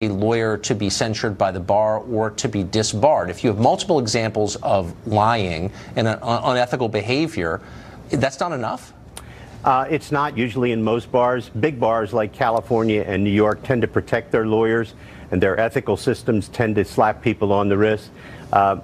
lawyer to be censured by the bar or to be disbarred. If you have multiple examples of lying and unethical behavior, that's not enough? It's not usually in most bars. Big bars like California and New York tend to protect their lawyers, and their ethical systems tend to slap people on the wrist.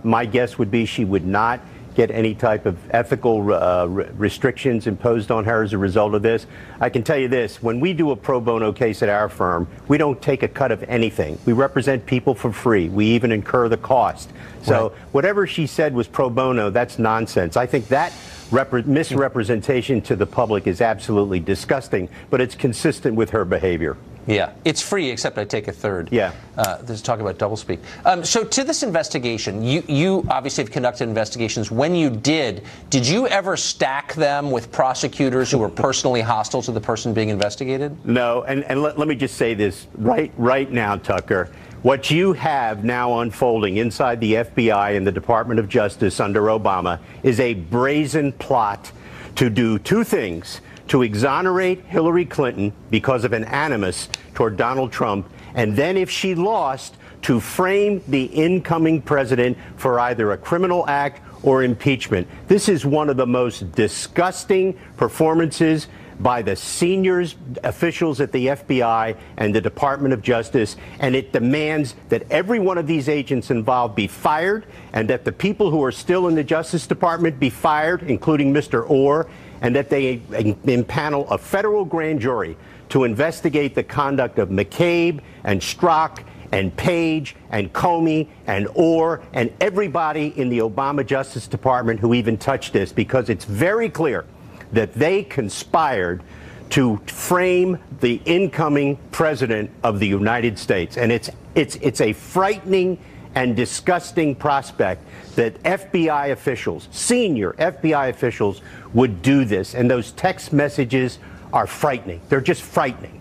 My guess would be she would not get any type of ethical restrictions imposed on her as a result of this. I can tell you this, when we do a pro bono case at our firm, we don't take a cut of anything. We represent people for free. We even incur the cost. So whatever she said was pro bono, that's nonsense. I think that misrepresentation to the public is absolutely disgusting, but it's consistent with her behavior. Yeah, it's free, except I take a third. Yeah. There's talk about doublespeak. So to this investigation, you obviously have conducted investigations. When you did you ever stack them with prosecutors who were personally hostile to the person being investigated? No, and let me just say this right now, Tucker. What you have now unfolding inside the FBI and the Department of Justice under Obama is a brazen plot to do two things: to exonerate Hillary Clinton because of an animus toward Donald Trump, and then if she lost, to frame the incoming president for either a criminal act or impeachment. This is one of the most disgusting performances by the senior officials at the FBI and the Department of Justice, and it demands that every one of these agents involved be fired, and that the people who are still in the Justice Department be fired, including Mr. Orr, and that they impanel a federal grand jury to investigate the conduct of McCabe and Strzok and Page and Comey and Orr and everybody in the Obama Justice Department who even touched this, because it's very clear that they conspired to frame the incoming president of the United States. And it's a frightening and disgusting prospect that FBI officials, senior FBI officials, would do this. And those text messages are frightening. They're just frightening.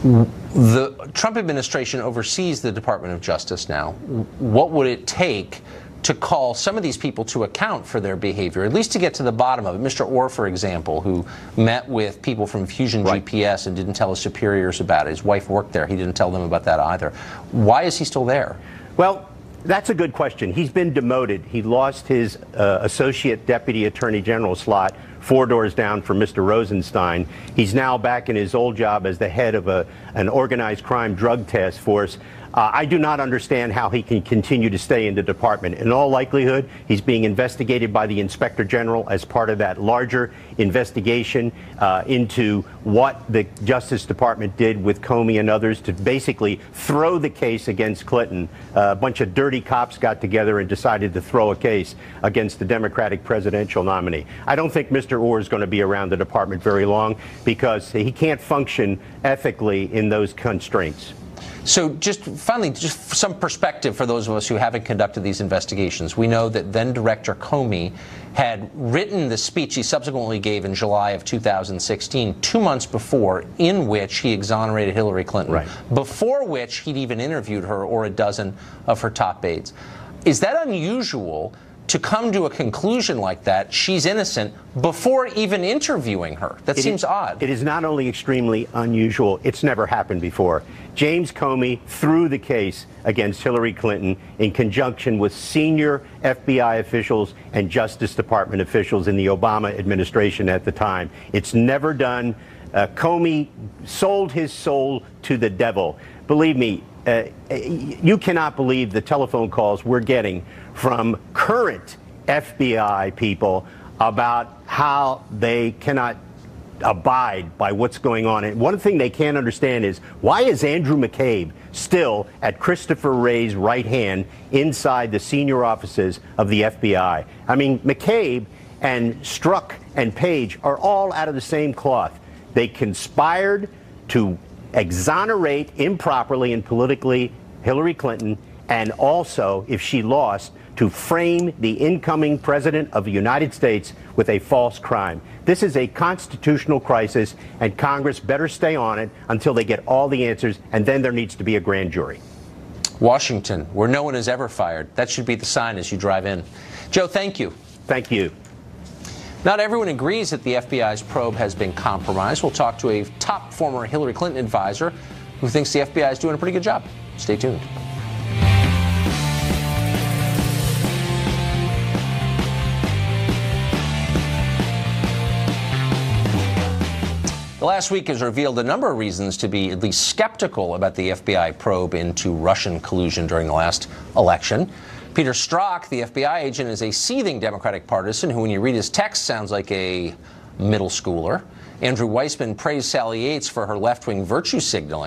The Trump administration oversees the Department of Justice now. What would it take to call some of these people to account for their behavior, at least to get to the bottom of it? Mr. Orr, for example, who met with people from Fusion GPS and didn't tell his superiors about it. His wife worked there. He didn't tell them about that either. Why is he still there? Well, that's a good question. He's been demoted. He lost his Associate Deputy Attorney General slot 4 doors down from Mr. Rosenstein. He's now back in his old job as the head of an organized crime drug task force. I do not understand how he can continue to stay in the department. In all likelihood, he's being investigated by the Inspector General as part of that larger investigation into what the Justice Department did with Comey and others to basically throw the case against Clinton. A bunch of dirty cops got together and decided to throw a case against the Democratic presidential nominee. I don't think Mr. Orr is going to be around the department very long, because he can't function ethically in those constraints. So just finally, just some perspective for those of us who haven't conducted these investigations. We know that then Director Comey had written the speech he subsequently gave in July of 2016, 2 months before, in which he exonerated Hillary Clinton, before which he'd even interviewed her or a dozen of her top aides. Is that unusual to come to a conclusion like that, she's innocent, before even interviewing her? That seems odd. It is not only extremely unusual, it's never happened before. James Comey threw the case against Hillary Clinton in conjunction with senior FBI officials and Justice Department officials in the Obama administration at the time. It's never done. Comey sold his soul to the devil. Believe me, you cannot believe the telephone calls we're getting from current FBI people about how they cannot abide by what's going on. And one thing they can't understand is, why is Andrew McCabe still at Christopher Wray's right hand inside the senior offices of the FBI? I mean, McCabe and Strzok and Page are all out of the same cloth. They conspired to exonerate improperly and politically Hillary Clinton, and also, if she lost, to frame the incoming president of the United States with a false crime. This is a constitutional crisis, and Congress better stay on it until they get all the answers, and then there needs to be a grand jury. Washington, where no one is ever fired. That should be the sign as you drive in. Joe, thank you. Thank you. Not everyone agrees that the FBI's probe has been compromised. We'll talk to a top former Hillary Clinton advisor who thinks the FBI is doing a pretty good job. Stay tuned. The last week has revealed a number of reasons to be at least skeptical about the FBI probe into Russian collusion during the last election. Peter Strzok, the FBI agent, is a seething Democratic partisan who, when you read his text, sounds like a middle schooler. Andrew Weissman praised Sally Yates for her left-wing virtue signaling.